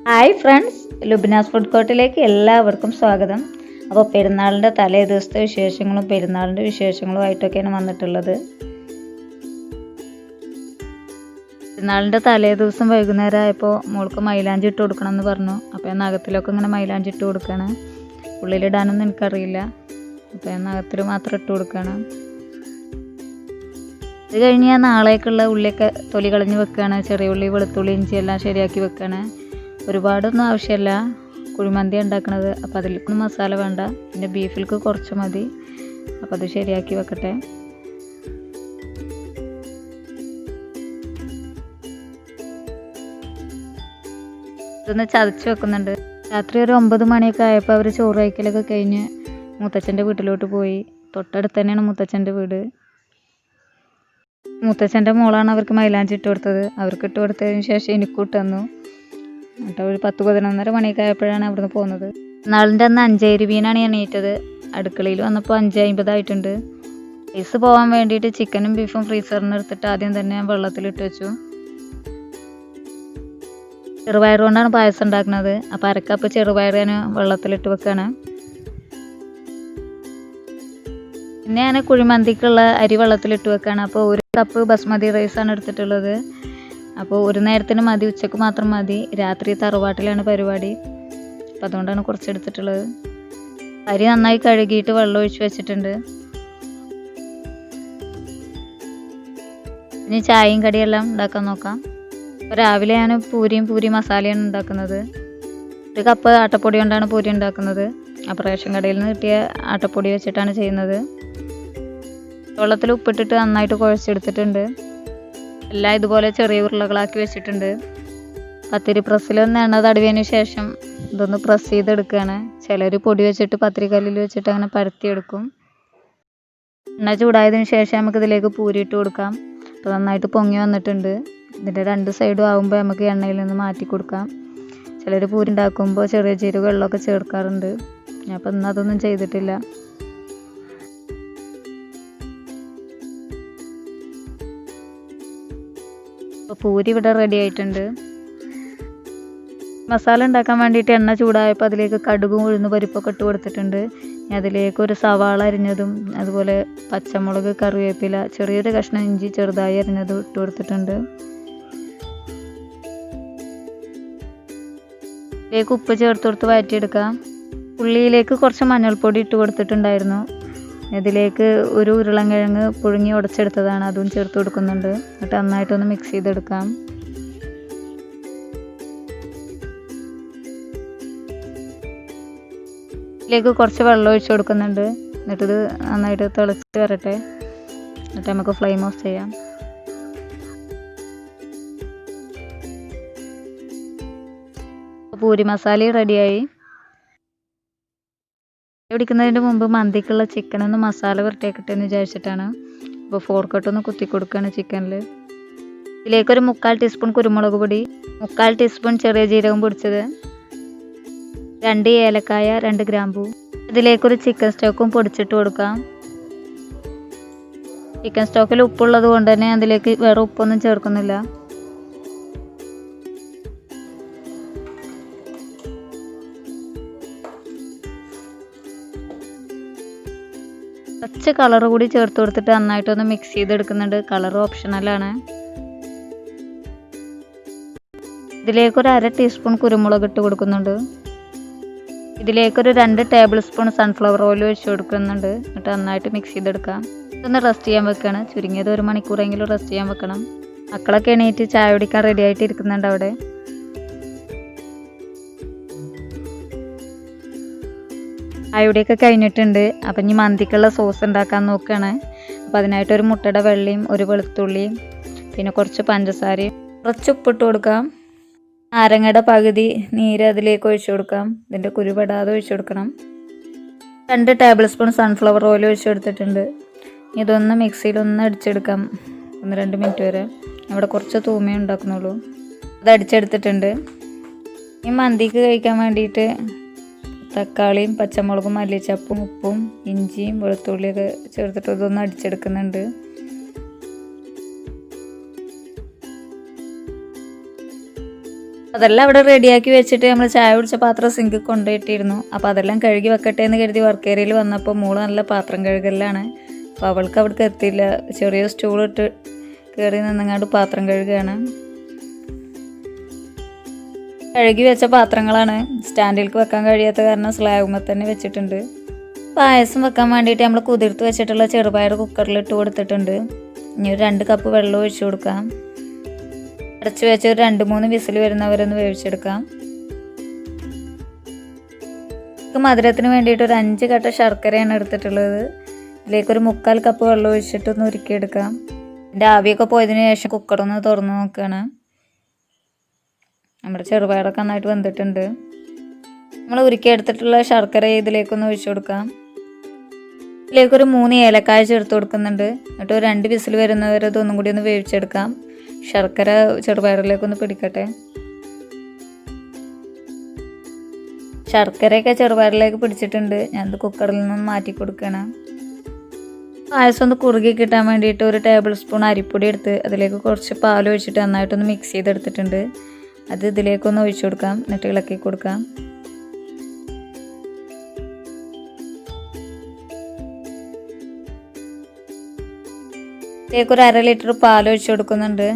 Hi friends, Lubna's food കോർട്ടിലേക്ക് എല്ലാവർക്കും സ്വാഗതം. അപ്പോൾ പെരുന്നാളിൻ്റെ തലേ ദിവസത്തെ വിശേഷങ്ങളും പെരുന്നാളിൻ്റെ വിശേഷങ്ങളുമായിട്ടൊക്കെയാണ് വന്നിട്ടുള്ളത്. പെരുന്നാളിൻ്റെ തലേ ദിവസം വൈകുന്നേരം ആയപ്പോൾ മോൾക്ക് മൈലാഞ്ചി ഇട്ട് കൊടുക്കണം എന്ന് പറഞ്ഞു. അപ്പോൾ ഞാൻ നഖത്തിലൊക്കെ ഇങ്ങനെ മൈലാഞ്ചി ഇട്ട് കൊടുക്കുകയാണ്. ഉള്ളിലിടാനൊന്നും എനിക്കറിയില്ല, അപ്പോൾ ഞാൻ നഖത്തിൽ മാത്രം ഇട്ട് കൊടുക്കുകയാണ്. ഇത് കഴിഞ്ഞ് ഞാൻ നാളേക്കുള്ള ഉള്ളിയൊക്കെ തൊലി കളഞ്ഞ് വെക്കുകയാണ്. ചെറിയ ഉള്ളി, വെളുത്തുള്ളി, ഇഞ്ചി എല്ലാം ശരിയാക്കി വെക്കുകയാണ്. ഒരുപാടൊന്നും ആവശ്യമില്ല, കുഴിമന്തി ഉണ്ടാക്കണത്. അപ്പോൾ അതിലേക്കൊന്നും മസാല വേണ്ട, പിന്നെ ബീഫിലേക്ക് കുറച്ച് മതി. അപ്പോൾ അത് ശരിയാക്കി വെക്കട്ടെ. ഇതൊന്ന് ചതച്ച് വെക്കുന്നുണ്ട്. രാത്രി ഒരു 9 മണിയൊക്കെ ആയപ്പോൾ അവർ ചോറ് കഴിക്കലൊക്കെ കഴിഞ്ഞ് മൂത്തച്ഛൻ്റെ വീട്ടിലോട്ട് പോയി. തൊട്ടടുത്ത് തന്നെയാണ് മൂത്തച്ഛൻ്റെ വീട്. മൂത്തച്ഛൻ്റെ മോളാണ് അവർക്ക് മൈലാഞ്ചി ഇട്ട് കൊടുത്തത്. അവർക്ക് ഇട്ട് കൊടുത്തതിന് ശേഷം എനിക്കും ഇട്ട് തന്നു. എന്നിട്ട് ഒരു 10-11:30 മണിയൊക്കെ ആയപ്പോഴാണ് അവിടുന്ന് പോകുന്നത്. നാളിൻ്റെ അന്ന് 5:20 എണീറ്റത്. അടുക്കളയിൽ വന്നപ്പോൾ 5:50 ആയിട്ടുണ്ട്. റൈസ് പോകാൻ വേണ്ടിയിട്ട് ചിക്കനും ബീഫും ഫ്രീസറിന് എടുത്തിട്ട് ആദ്യം തന്നെ വെള്ളത്തിലിട്ട് വെച്ചു. ചെറുപയർ കൊണ്ടാണ് പായസം ഉണ്ടാക്കുന്നത്. അപ്പോൾ 1/2 കപ്പ് ചെറുപയർ ഞാൻ വെള്ളത്തിലിട്ട് വെക്കുകയാണ്. പിന്നെ ഞാൻ കുഴിമന്തിക്കുള്ള അരി വെള്ളത്തിലിട്ട് വെക്കുകയാണ്. അപ്പോൾ 1 കപ്പ് ബസ്മതി റൈസാണ് എടുത്തിട്ടുള്ളത്. അപ്പോൾ ഒരു നേരത്തിന് മതി, ഉച്ചക്ക് മാത്രം മതി. രാത്രി തറവാട്ടിലാണ് പരിപാടി, അപ്പോൾ അതുകൊണ്ടാണ് കുറച്ചെടുത്തിട്ടുള്ളത്. അരി നന്നായി കഴുകിയിട്ട് വെള്ളം ഒഴിച്ച് വെച്ചിട്ടുണ്ട്. ഇനി ചായയും കടിയെല്ലാം ഉണ്ടാക്കാൻ നോക്കാം. അപ്പോൾ രാവിലെ ഞാൻ പൂരി മസാലയാണ് ഉണ്ടാക്കുന്നത്. 1 കപ്പ് ആട്ടപ്പൊടി കൊണ്ടാണ് പൂരി ഉണ്ടാക്കുന്നത്. അപ്പോൾ റേഷൻ കടയിൽ നിന്ന് കിട്ടിയ ആട്ടപ്പൊടി വെച്ചിട്ടാണ് ചെയ്യുന്നത്. വെള്ളത്തിൽ ഉപ്പിട്ടിട്ട് നന്നായിട്ട് കുഴച്ചെടുത്തിട്ടുണ്ട്. എല്ലാം ഇതുപോലെ ചെറിയ ഉരുളകളാക്കി വെച്ചിട്ടുണ്ട്. പത്തിരി പ്രസ്സിലൊന്ന് എണ്ണ തടവിയതിന് ശേഷം ഇതൊന്ന് പ്രസ് ചെയ്തെടുക്കുകയാണ്. ചിലർ പൊടി വെച്ചിട്ട് പത്തിരിക്കല്ലിൽ വെച്ചിട്ട് അങ്ങനെ പരത്തിയെടുക്കും. എണ്ണ ചൂടായതിന് ശേഷം നമുക്ക് ഇതിലേക്ക് പൂരി ഇട്ട് കൊടുക്കാം. അപ്പോൾ നന്നായിട്ട് പൊങ്ങി വന്നിട്ടുണ്ട്. ഇതിൻ്റെ 2 സൈഡും ആകുമ്പോൾ നമുക്ക് എണ്ണയിൽ നിന്ന് മാറ്റി കൊടുക്കാം. ചിലർ പൂരി ഉണ്ടാക്കുമ്പോൾ ചെറിയ ജീരകം വെള്ളമൊക്കെ ചേർക്കാറുണ്ട്. ഞാൻ അപ്പോൾ ഇന്ന് അതൊന്നും ചെയ്തിട്ടില്ല. അപ്പോൾ പൂരി ഇവിടെ റെഡി ആയിട്ടുണ്ട്. മസാല ഉണ്ടാക്കാൻ വേണ്ടിയിട്ട് എണ്ണ ചൂടായപ്പോൾ അതിലേക്ക് കടുകും ഉഴുന്ന് പരിപ്പൊക്കെ ഇട്ട് കൊടുത്തിട്ടുണ്ട്. അതിലേക്ക് ഒരു സവാള അരിഞ്ഞതും അതുപോലെ പച്ചമുളക്, കറിവേപ്പില, ചെറിയൊരു കഷ്ണം ഇഞ്ചി ചെറുതായി അരിഞ്ഞതും ഇട്ട് കൊടുത്തിട്ടുണ്ട്. ഇതിലേക്ക് ഉപ്പ് ചേർത്ത് കൊടുത്ത് വഴറ്റിയെടുക്കാം. ഉള്ളിയിലേക്ക് കുറച്ച് മഞ്ഞൾപ്പൊടി ഇട്ട് കൊടുത്തിട്ടുണ്ടായിരുന്നു. ഇതിലേക്ക് ഒരു ഉരുളൻകിഴങ്ങ് പുഴുങ്ങി ഉടച്ചെടുത്തതാണ്, അതും ചേർത്ത് കൊടുക്കുന്നുണ്ട്. എന്നിട്ട് നന്നായിട്ടൊന്ന് മിക്സ് ചെയ്തെടുക്കാം. ഇതിലേക്ക് കുറച്ച് വെള്ളം ഒഴിച്ച് കൊടുക്കുന്നുണ്ട്. എന്നിട്ടിത് നന്നായിട്ട് തിളച്ച് വരട്ടെ. എന്നിട്ട് നമുക്ക് ഫ്ലെയിം ഓഫ് ചെയ്യാം. പൂരി മസാല റെഡിയായി. പിടിക്കുന്നതിന് മുമ്പ് മന്തിക്കുള്ള ചിക്കനൊന്ന് മസാല വരട്ടിയേക്കട്ടെ എന്ന് വിചാരിച്ചിട്ടാണ്. അപ്പോൾ ഫോർക്കട്ടൊന്ന് കുത്തി കൊടുക്കുകയാണ് ചിക്കനിൽ. ഇതിലേക്കൊരു 3/4 ടീസ്പൂൺ കുരുമുളക് പൊടി, 3/4 ടീസ്പൂൺ ചെറിയ ജീരകം പൊടിച്ചത്, 2 ഏലക്കായ, 2 ഗ്രാമ്പൂ. ഇതിലേക്കൊരു ചിക്കൻ സ്റ്റോക്കും പൊടിച്ചിട്ട് കൊടുക്കാം. ചിക്കൻ സ്റ്റോക്കിൽ ഉപ്പുള്ളത് കൊണ്ട് തന്നെ അതിലേക്ക് വേറെ ഉപ്പൊന്നും ചേർക്കുന്നില്ല. കുറച്ച് കളർ കൂടി ചേർത്ത് കൊടുത്തിട്ട് നന്നായിട്ടൊന്ന് മിക്സ് ചെയ്തെടുക്കുന്നുണ്ട്. കളർ ഓപ്ഷണലാണ്. ഇതിലേക്കൊരു 1/2 ടീസ്പൂൺ കുരുമുളക് ഇട്ട് കൊടുക്കുന്നുണ്ട്. ഇതിലേക്കൊരു 2 ടേബിൾ സ്പൂൺ സൺഫ്ലവർ ഓയിൽ ഒഴിച്ച് കൊടുക്കുന്നുണ്ട്. എന്നിട്ട് നന്നായിട്ട് മിക്സ് ചെയ്തെടുക്കാം. ഇതൊന്ന് റെസ്റ്റ് ചെയ്യാൻ വെക്കുകയാണ്. ചുരുങ്ങിയത് 1 മണിക്കൂറെങ്കിലും റെസ്റ്റ് ചെയ്യാൻ വെക്കണം. മക്കളൊക്കെ എണീറ്റ് ചായ കുടിക്കാൻ റെഡി ആയിട്ട് ഇരിക്കുന്നുണ്ട് അവിടെ. ചായയുടെയൊക്കെ കഴിഞ്ഞിട്ടുണ്ട്. അപ്പം ഇനി മന്തിക്കുള്ള സോസ് ഉണ്ടാക്കാൻ നോക്കുകയാണ്. അപ്പോൾ അതിനായിട്ട് ഒരു മുട്ടയുടെ വെള്ളയും, ഒരു വെളുത്തുള്ളിയും, പിന്നെ കുറച്ച് പഞ്ചസാരയും, കുറച്ച് ഉപ്പിട്ട് കൊടുക്കാം. നാരങ്ങയുടെ പകുതി നീര് അതിലേക്ക് ഒഴിച്ചു കൊടുക്കാം. ഇതിൻ്റെ കുരുപെടാതെ ഒഴിച്ചു കൊടുക്കണം. 2 ടേബിൾ സ്പൂൺ സൺഫ്ലവർ ഓയിൽ ഒഴിച്ചു കൊടുത്തിട്ടുണ്ട്. ഇതൊന്ന് മിക്സിയിലൊന്ന് അടിച്ചെടുക്കാം. 1-2 മിനിറ്റ് വരെ. ഇവിടെ കുറച്ച് തൂമേ ഉണ്ടാക്കുന്നുള്ളൂ. അത് അടിച്ചെടുത്തിട്ടുണ്ട്. ഈ മന്തിക്ക് കഴിക്കാൻ വേണ്ടിയിട്ട് തക്കാളിയും പച്ചമുളകും മല്ലിച്ചപ്പും ഉപ്പും ഇഞ്ചിയും വെളുത്തുള്ളിയൊക്കെ ചേർത്തിട്ട് ഇതൊന്ന് അടിച്ചെടുക്കുന്നുണ്ട്. അതെല്ലാം അവിടെ റെഡിയാക്കി വെച്ചിട്ട് നമ്മൾ ചായ കുടിച്ച പാത്രം സിങ്ക് കൊണ്ടുപോയിട്ടിരുന്നു. അപ്പോൾ അതെല്ലാം കഴുകി വെക്കട്ടെ എന്ന് കരുതി വർക്ക് ഏരിയയിൽ വന്നപ്പോൾ മോള് നല്ല പാത്രം കഴുകലാണ്. അപ്പോൾ അവൾക്ക് അവിടേക്ക് എത്തിയില്ല. ചെറിയ സ്റ്റൂളിട്ട് കയറി നിന്നങ്ങാണ്ട് പാത്രം കഴുകുകയാണ്. കഴുകി വെച്ച പാത്രങ്ങളാണ്. സ്റ്റാൻഡിലേക്ക് വെക്കാൻ കഴിയാത്ത കാരണം സ്ലാബുമ്മ തന്നെ വെച്ചിട്ടുണ്ട്. പായസം വെക്കാൻ വേണ്ടിയിട്ട് നമ്മൾ കുതിർത്ത് വെച്ചിട്ടുള്ള ചെറുപയർ കുക്കറിലിട്ട് കൊടുത്തിട്ടുണ്ട്. ഇനി ഒരു 2 കപ്പ് വെള്ളം ഒഴിച്ചു കൊടുക്കാം. അടച്ചു വെച്ച് ഒരു 2-3 വിസിൽ വരുന്നവരൊന്ന് വേവിച്ചെടുക്കാം. മധുരത്തിന് വേണ്ടിയിട്ട് ഒരു 5 കട്ട ശർക്കരയാണ് എടുത്തിട്ടുള്ളത്. ഇതിലേക്കൊരു 3/4 കപ്പ് വെള്ളം ഒഴിച്ചിട്ട് ഒന്ന് ഉരുക്കിയെടുക്കാം. ഇതിൻ്റെ ആവിയൊക്കെ പോയതിനു ശേഷം കുക്കറൊന്ന് തുറന്ന് നോക്കുകയാണ്. നമ്മുടെ ചെറുപയറൊക്കെ നന്നായിട്ട് വെന്തിട്ടുണ്ട്. നമ്മൾ ഉരുക്കിയെടുത്തിട്ടുള്ള ശർക്കര ഇതിലേക്കൊന്ന് ഒഴിച്ചു കൊടുക്കാം. ഇതിലേക്കൊരു 3 ഏലക്കായ ചേർത്ത് കൊടുക്കുന്നുണ്ട്. എന്നിട്ട് ഒരു 2 വിസിൽ വരുന്നവരെ ഇതൊന്നും കൂടി ഒന്ന് വേവിച്ചെടുക്കാം. ശർക്കര ചെറുപയറിലേക്കൊന്ന് പിടിക്കട്ടെ. ശർക്കരയൊക്കെ ചെറുപയറിലേക്ക് പിടിച്ചിട്ടുണ്ട്. ഞാനത് കുക്കറിൽ നിന്നും മാറ്റി കൊടുക്കണം. പായസം ഒന്ന് കുറുകി കിട്ടാൻ വേണ്ടിയിട്ട് ഒരു ടേബിൾ സ്പൂൺ അരിപ്പൊടി എടുത്ത് അതിലേക്ക് കുറച്ച് പാൽ ഒഴിച്ചിട്ട് നന്നായിട്ടൊന്ന് മിക്സ് ചെയ്തെടുത്തിട്ടുണ്ട്. അത് ഇതിലേക്കൊന്ന് ഒഴിച്ചു കൊടുക്കാം. എന്നിട്ട് ഇളക്കി കൊടുക്കാം. ഇതിലേക്ക് ഒരു 1/2 ലിറ്റർ പാൽ ഒഴിച്ചു കൊടുക്കുന്നുണ്ട്.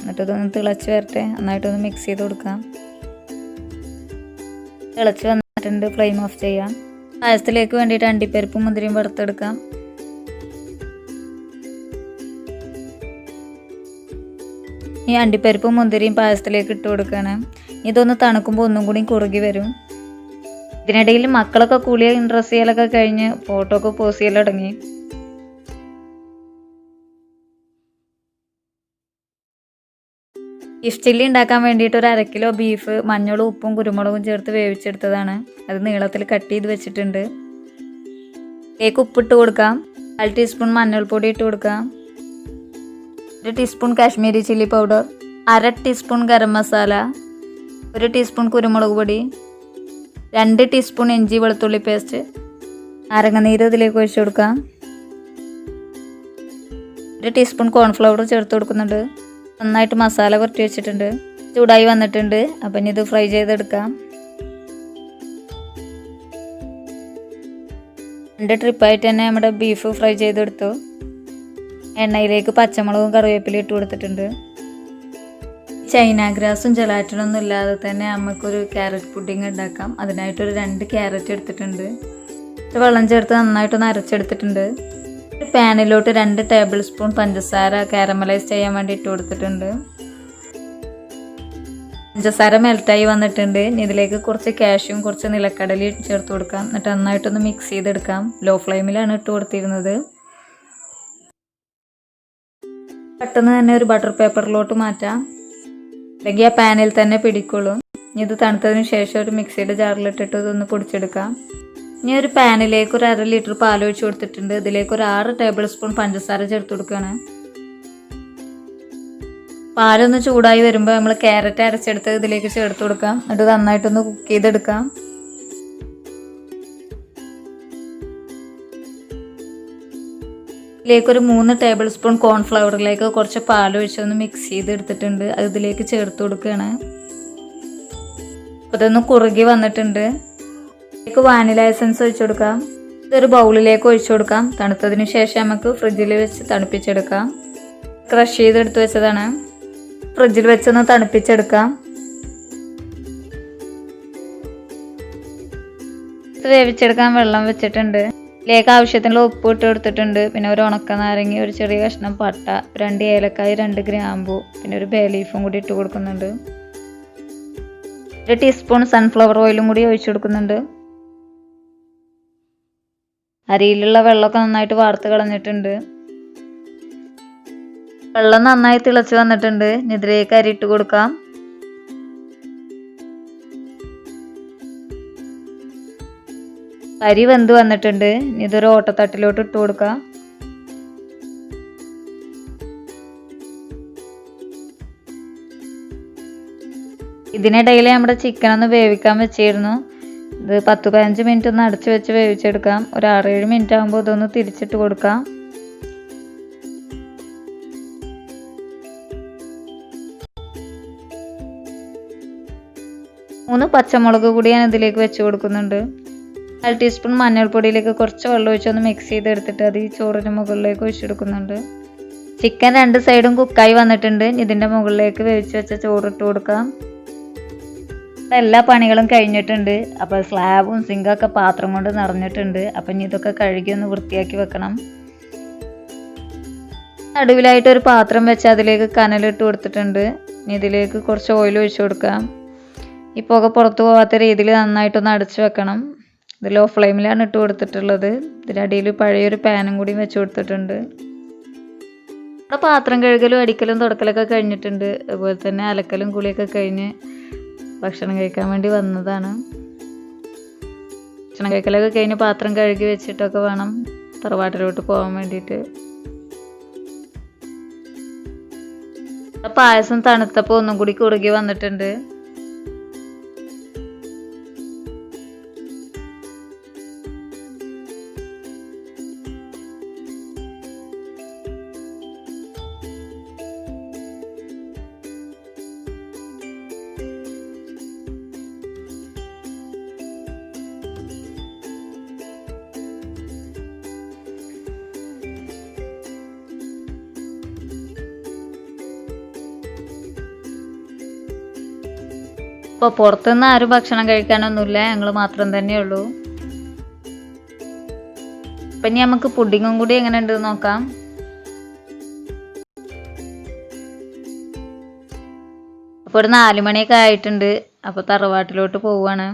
എന്നിട്ട് ഇതൊന്ന് തിളച്ച് വരട്ടെ. നന്നായിട്ടൊന്ന് മിക്സ് ചെയ്ത് കൊടുക്കാം. തിളച്ച് വന്നിട്ടുണ്ട്. ഫ്ലെയിം ഓഫ് ചെയ്യാം. പായസത്തിലേക്ക് വേണ്ടിയിട്ട് അണ്ടിപ്പരിപ്പും മുന്തിരിയും വറുത്തെടുക്കാം. ഈ അണ്ടിപ്പരിപ്പും മുന്തിരിയും പായസത്തിലേക്ക് ഇട്ട് കൊടുക്കണം. ഇതൊന്ന് തണുക്കുമ്പോൾ ഒന്നും കൂടി കുറുകി വരും. ഇതിനിടയിൽ മക്കളൊക്കെ കുളിയ ഡ്രസ് ചെയ്യലൊക്കെ കഴിഞ്ഞ് ഫോട്ടോ ഒക്കെ പോസ്റ്റ് ചെയ്യൽ തുടങ്ങി. ബീഫ് ചില്ലി ഉണ്ടാക്കാൻ വേണ്ടിയിട്ട് ഒരു 1/2 കിലോ ബീഫ് മഞ്ഞളും ഉപ്പും കുരുമുളകും ചേർത്ത് വേവിച്ചെടുത്തതാണ്. അത് നീളത്തിൽ കട്ട് ചെയ്ത് വെച്ചിട്ടുണ്ട്. ഇതിലേക്ക് ഉപ്പിട്ട് കൊടുക്കാം. 1/2 ടീസ്പൂൺ മഞ്ഞൾപ്പൊടി ഇട്ട് കൊടുക്കാം. 1 teaspoon Kashmiri chilli powder, 1/2 teaspoon garam masala, 1 teaspoon കുരുമുളക് പൊടി, 2 ടീസ്പൂൺ ഇഞ്ചി വെളുത്തുള്ളി പേസ്റ്റ്, നാരങ്ങനീര് ഇതിലേക്ക് ഒഴിച്ചു കൊടുക്കാം. 1 ടീസ്പൂൺ കോൺഫ്ലവർ ചേർത്ത് കൊടുക്കുന്നുണ്ട്. നന്നായിട്ട് മസാല പുരട്ടി വെച്ചിട്ടുണ്ട്. ചൂടായി വന്നിട്ടുണ്ട്. അപ്പം ഇനി ഇത് ഫ്രൈ ചെയ്തെടുക്കാം. 2 ട്രിപ്പായിട്ട് തന്നെ നമ്മുടെ ബീഫ് ഫ്രൈ ചെയ്തെടുത്തു. എണ്ണയിലേക്ക് പച്ചമുളകും കറിവേപ്പിലയും ഇട്ട് കൊടുത്തിട്ടുണ്ട്. ചൈന ഗ്രാസും ജലാറ്റിനൊന്നും ഇല്ലാതെ തന്നെ നമുക്കൊരു ക്യാരറ്റ് പുഡിങ് ഉണ്ടാക്കാം. അതിനായിട്ടൊരു 2 ക്യാരറ്റ് എടുത്തിട്ടുണ്ട്. വെള്ളം ചേർത്ത് നന്നായിട്ടൊന്ന് അരച്ചെടുത്തിട്ടുണ്ട്. ഒരു പാനിലോട്ട് 2 ടേബിൾ സ്പൂൺ പഞ്ചസാര കാരമലൈസ് ചെയ്യാൻ വേണ്ടി ഇട്ട് കൊടുത്തിട്ടുണ്ട്. പഞ്ചസാര മെൽറ്റായി വന്നിട്ടുണ്ട്. ഇതിലേക്ക് കുറച്ച് കാഷ്യും കുറച്ച് നിലക്കടലയും ചേർത്ത് കൊടുക്കാം. എന്നിട്ട് നന്നായിട്ടൊന്ന് മിക്സ് ചെയ്തെടുക്കാം. ലോ ഫ്ലെയിമിലാണ് ഇട്ട് കൊടുത്തിരുന്നത്. പെട്ടെന്ന് തന്നെ ഒരു ബട്ടർ പേപ്പറിലോട്ട് മാറ്റാം. അല്ലെങ്കിൽ ആ പാനിൽ തന്നെ പിടിക്കുള്ളൂ. ഇത് തണുത്തതിന് ശേഷം ഒരു മിക്സിയുടെ ജാറിലിട്ടിട്ട് ഇതൊന്ന് പൊടിച്ചെടുക്കാം. ഇനി ഒരു പാനിലേക്ക് ഒരു 1/2 ലിറ്റർ പാൽ ഒഴിച്ച് കൊടുത്തിട്ടുണ്ട്. ഇതിലേക്ക് ഒരു 6 ടേബിൾ സ്പൂൺ പഞ്ചസാര ചേർത്ത് കൊടുക്കുകയാണ്. പാലൊന്ന് ചൂടായി വരുമ്പോൾ നമ്മൾ ക്യാരറ്റ് അരച്ചെടുത്ത് ഇതിലേക്ക് ചേർത്ത് കൊടുക്കാം. എന്നിട്ട് നന്നായിട്ടൊന്ന് കുക്ക് ചെയ്തെടുക്കാം. ഇതിലേക്കൊരു 3 ടേബിൾ സ്പൂൺ കോൺഫ്ലവറിലേക്ക് കുറച്ച് പാൽ ഒഴിച്ചൊന്ന് മിക്സ് ചെയ്തെടുത്തിട്ടുണ്ട്. അത് ഇതിലേക്ക് ചേർത്ത് കൊടുക്കുകയാണ്. അപ്പോൾ ഇതൊന്ന് കുറുകി വന്നിട്ടുണ്ട്. ഇതിലേക്ക് വാനില എസൻസ് ഒഴിച്ചു കൊടുക്കാം. ഇതൊരു ബൗളിലേക്ക് ഒഴിച്ചു കൊടുക്കാം. തണുത്തതിന് ശേഷം നമുക്ക് ഫ്രിഡ്ജിൽ വെച്ച് തണുപ്പിച്ചെടുക്കാം. ക്രഷ് ചെയ്തെടുത്ത് വെച്ചതാണ്. ഫ്രിഡ്ജിൽ വെച്ചൊന്ന് തണുപ്പിച്ചെടുക്കാം. വേവിച്ചെടുക്കാൻ വെള്ളം വെച്ചിട്ടുണ്ട്. ഇതിലേക്ക് ആവശ്യത്തിനുള്ള ഉപ്പ് ഇട്ട് കൊടുത്തിട്ടുണ്ട്. പിന്നെ ഒരു ഉണക്ക നാരങ്ങ, ഒരു ചെറിയ കഷ്ണം പട്ട, 2 ഏലക്കായ, 2 ഗ്രാമ്പു, പിന്നെ ഒരു ബേ ലീഫും കൂടി ഇട്ട് കൊടുക്കുന്നുണ്ട്. 1 ടീസ്പൂൺ സൺഫ്ലവർ ഓയിലും കൂടി ഒഴിച്ചു കൊടുക്കുന്നുണ്ട്. അരിയിലുള്ള വെള്ളമൊക്കെ നന്നായിട്ട് വാർത്ത് കളഞ്ഞിട്ടുണ്ട്. വെള്ളം നന്നായി തിളച്ച് വന്നിട്ടുണ്ട്. ഇതിലേക്ക് അരി ഇട്ട് കൊടുക്കാം. അരി വെന്ത് വന്നിട്ടുണ്ട്. ഇതൊരു ഓട്ടത്തട്ടിലോട്ട് ഇട്ട് കൊടുക്കാം. ഇതിനിടയിൽ നമ്മുടെ ചിക്കൻ ഒന്ന് വേവിക്കാൻ വെച്ചിരുന്നു. ഇത് 10-15 മിനിറ്റ് ഒന്ന് അടച്ചു വെച്ച് വേവിച്ചെടുക്കാം. ഒരു 6-7 മിനിറ്റ് ആകുമ്പോൾ ഇതൊന്ന് തിരിച്ചിട്ട് കൊടുക്കാം. 3 പച്ചമുളക് കൂടി ഞാൻ ഇതിലേക്ക് വെച്ച് കൊടുക്കുന്നുണ്ട്. 1 ടീസ്പൂൺ മഞ്ഞൾപ്പൊടിയിലേക്ക് കുറച്ച് വെള്ളം ഒഴിച്ചൊന്ന് മിക്സ് ചെയ്തെടുത്തിട്ട് അത് ഈ ചോറിന് മുകളിലേക്ക് ഒഴിച്ചെടുക്കുന്നുണ്ട്. ചിക്കൻ 2 സൈഡും കുക്കായി വന്നിട്ടുണ്ട്. ഇതിൻ്റെ മുകളിലേക്ക് വേവിച്ച് വെച്ച ചോറിട്ട് കൊടുക്കാം. എല്ലാ പണികളും കഴിഞ്ഞിട്ടുണ്ട്. അപ്പോൾ സ്ലാബും സിങ്കൊക്കെ പാത്രം കൊണ്ട് നിറഞ്ഞിട്ടുണ്ട്. അപ്പം ഇനി ഇതൊക്കെ കഴുകി ഒന്ന് വൃത്തിയാക്കി വെക്കണം. നടുവിലായിട്ട് ഒരു പാത്രം വെച്ച് അതിലേക്ക് കനലിട്ട് കൊടുത്തിട്ടുണ്ട്. ഇനി ഇതിലേക്ക് കുറച്ച് ഓയിൽ ഒഴിച്ചു കൊടുക്കാം. ഈ പുക പുറത്തു പോകാത്ത രീതിയിൽ നന്നായിട്ടൊന്ന് അടച്ചു വെക്കണം. ഇത് ലോ ഫ്ലെയിമിലാണ് ഇട്ട് കൊടുത്തിട്ടുള്ളത്. ഇതിനടിയിൽ പഴയൊരു പാനും കൂടി വെച്ച് കൊടുത്തിട്ടുണ്ട്. ഇവിടെ പാത്രം കഴുകലും അടിക്കലും തുടക്കലൊക്കെ കഴിഞ്ഞിട്ടുണ്ട്. അതുപോലെ തന്നെ അലക്കലും കുളിയൊക്കെ കഴിഞ്ഞ് ഭക്ഷണം കഴിക്കാൻ വേണ്ടി വന്നതാണ്. ഭക്ഷണം കഴിക്കലൊക്കെ കഴിഞ്ഞ് പാത്രം കഴുകി വെച്ചിട്ടൊക്കെ വേണം തറവാട്ടിലോട്ട് പോകാൻ വേണ്ടിയിട്ട്. പായസം തണുത്തപ്പോൾ ഒന്നും കൂടി കുറുകി വന്നിട്ടുണ്ട്. ഇപ്പോൾ പുറത്തുനിന്ന് ആരും ഭക്ഷണം കഴിക്കാനൊന്നുമില്ല, ഞങ്ങൾ മാത്രം തന്നെയുള്ളൂ. അപ്പം ഇനി നമുക്ക് പുഡിങ്ങും കൂടി എങ്ങനെ ഉണ്ട് നോക്കാം. അപ്പോൾ ഒരു 4 മണിയൊക്കെ ആയിട്ടുണ്ട്. അപ്പോൾ തറവാട്ടിലോട്ട് പോവുകയാണ്.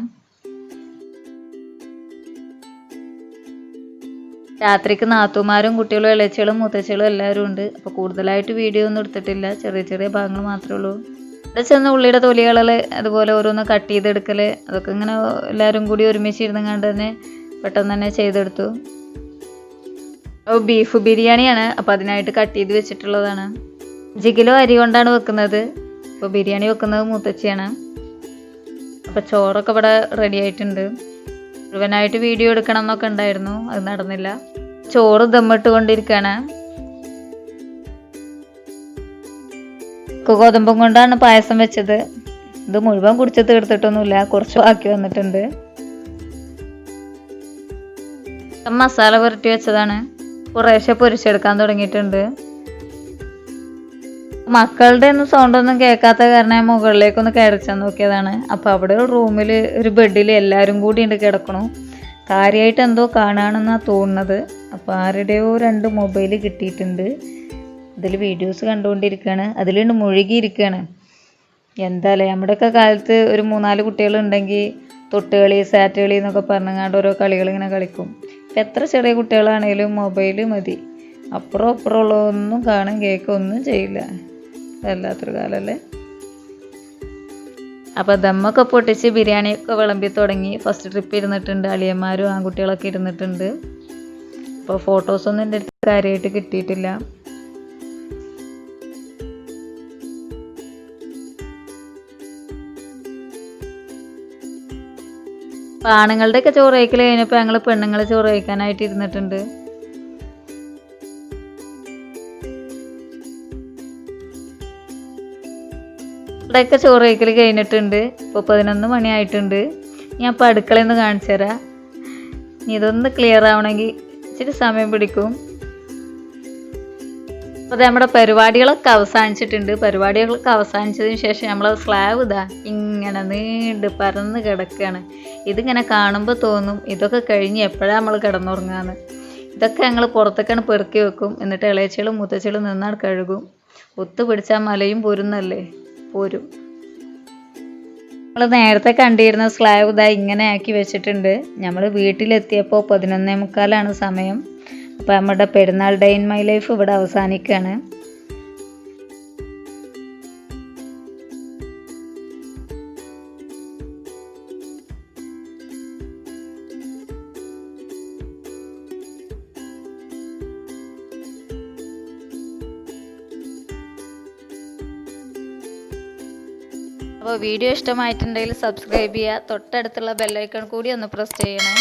രാത്രിക്ക് നാത്തുമാരും കുട്ടികളും ഇളച്ചികളും മുത്തച്ഛികളും എല്ലാവരും ഉണ്ട്. അപ്പോൾ കൂടുതലായിട്ട് വീഡിയോ ഒന്നും എടുത്തിട്ടില്ല, ചെറിയ ചെറിയ ഭാഗങ്ങൾ മാത്രമേ ഉള്ളൂ. ഇവിടെ ചെന്ന് ഉള്ളിയുടെ തൊലികളിൽ അതുപോലെ ഓരോന്ന് കട്ട് ചെയ്തെടുക്കൽ അതൊക്കെ ഇങ്ങനെ എല്ലാവരും കൂടി ഒരുമിച്ചിരുന്ന് കണ്ട് തന്നെ പെട്ടെന്ന് തന്നെ ചെയ്തെടുത്തു. ബീഫ് ബിരിയാണിയാണ്. അപ്പോൾ അതിനായിട്ട് കട്ട് ചെയ്ത് വെച്ചിട്ടുള്ളതാണ്. 5 കിലോ അരി കൊണ്ടാണ് വെക്കുന്നത്. അപ്പോൾ ബിരിയാണി വെക്കുന്നത് മുത്തച്ഛിയാണ്. അപ്പോൾ ചോറൊക്കെ ഇവിടെ റെഡി ആയിട്ടുണ്ട്. മുഴുവനായിട്ട് വീഡിയോ എടുക്കണം എന്നൊക്കെ ഉണ്ടായിരുന്നു, അത് നടന്നില്ല. ചോറ് ദമ്മിട്ട് കൊണ്ടിരിക്കുകയാണ്. ഗോതമ്പും കൊണ്ടാണ് പായസം വെച്ചത്. ഇത് മുഴുവൻ കുടിച്ച് തീർത്തിട്ടൊന്നുമില്ല, കുറച്ച് ബാക്കി വന്നിട്ടുണ്ട്. മസാല പുരട്ടി വെച്ചതാണ്. കുറേശ്ശെ പൊരിച്ചെടുക്കാൻ തുടങ്ങിയിട്ടുണ്ട്. മക്കളുടെ ഒന്നും സൗണ്ടൊന്നും കേൾക്കാത്ത കാരണം മുകളിലേക്കൊന്ന് കയറിച്ചാൻ നോക്കിയതാണ്. അപ്പോൾ അവിടെ റൂമിൽ ഒരു ബെഡിൽ എല്ലാവരും കൂടി ഉണ്ട് കിടക്കണു. കാര്യമായിട്ട് എന്തോ കാണുകയാണെന്നാണ് തോന്നുന്നത്. അപ്പോൾ ആരുടെയോ 2 മൊബൈൽ കിട്ടിയിട്ടുണ്ട്. അതിൽ വീഡിയോസ് കണ്ടുകൊണ്ടിരിക്കുകയാണ്, അതിലുണ്ട് മുഴുകിയിരിക്കുകയാണ്. എന്തായാലും നമ്മുടെയൊക്കെ കാലത്ത് ഒരു 3-4 കുട്ടികളുണ്ടെങ്കിൽ തൊട്ടുകളി സാറ്റുകളി എന്നൊക്കെ പറഞ്ഞങ്ങാണ്ട് ഓരോ കളികൾ ഇങ്ങനെ കളിക്കും. ഇപ്പം എത്ര ചെറിയ കുട്ടികളാണെങ്കിലും മൊബൈൽ മതി. അപ്പുറം ഉള്ളതൊന്നും കാണും കേൾക്കും ഒന്നും ചെയ്യില്ല. വല്ലാത്തൊരു കാലമല്ലേ. അപ്പോൾ ദമ്മൊക്കെ പൊട്ടിച്ച് ബിരിയാണിയൊക്കെ വിളമ്പി തുടങ്ങി. ഫസ്റ്റ് ട്രിപ്പ് ഇരുന്നിട്ടുണ്ട്. അളിയന്മാരും ആൺകുട്ടികളൊക്കെ ഇരുന്നിട്ടുണ്ട്. അപ്പോൾ ഫോട്ടോസൊന്നും എൻ്റെ അടുത്ത് കാര്യമായിട്ട് കിട്ടിയിട്ടില്ല. ആണുങ്ങളുടെയൊക്കെ ചോറ് കഴിക്കൽ കഴിഞ്ഞപ്പോൾ ഞങ്ങൾ പെണ്ണുങ്ങൾ ചോറ് കഴിക്കാനായിട്ട് ഇരുന്നിട്ടുണ്ട്. ഇവിടെയൊക്കെ ചോറ് കഴിക്കൽ കഴിഞ്ഞിട്ടുണ്ട്. ഇപ്പോൾ 11 മണി ആയിട്ടുണ്ട്. ഞാൻ ഇപ്പോൾ അടുക്കളയിൽ നിന്ന് കാണിച്ചു തരാം. ഇനി ഇതൊന്ന് ക്ലിയർ ആവണമെങ്കിൽ ഇച്ചിരി സമയം പിടിക്കും. അപ്പോൾ നമ്മുടെ പരിപാടികളൊക്കെ അവസാനിച്ചിട്ടുണ്ട്. പരിപാടികളൊക്കെ അവസാനിച്ചതിന് ശേഷം നമ്മൾ സ്ലാബ് ഇതാ ഇങ്ങനെ നീണ്ട് പരന്ന് കിടക്കുകയാണ്. ഇതിങ്ങനെ കാണുമ്പോൾ തോന്നും ഇതൊക്കെ കഴിഞ്ഞ് എപ്പോഴാണ് നമ്മൾ കിടന്നുറങ്ങാന്ന്. ഇതൊക്കെ ഞങ്ങൾ പുറത്തേക്കാണ് പെറുക്കി വെക്കും. എന്നിട്ട് ഇളയച്ചികളും മുത്തച്ചികളും നിന്നാണ് കഴുകും. ഒത്തു പിടിച്ചാൽ മലയും പോരുന്നല്ലേ, പോരും. നമ്മൾ നേരത്തെ കണ്ടിരുന്ന സ്ലാബ് ഇതാ ഇങ്ങനെ ആക്കി വെച്ചിട്ടുണ്ട്. നമ്മൾ വീട്ടിലെത്തിയപ്പോൾ 11:45 സമയം. അപ്പോൾ നമ്മുടെ പെരുന്നാൾ ഡേ ഇൻ മൈ ലൈഫ് ഇവിടെ അവസാനിക്കുകയാണ്. അപ്പോൾ വീഡിയോ ഇഷ്ടമായിട്ടുണ്ടെങ്കിൽ സബ്സ്ക്രൈബ് ചെയ്യുക. തൊട്ടടുത്തുള്ള ബെല്ലൈക്കൺ കൂടി ഒന്ന് പ്രസ് ചെയ്യണേ.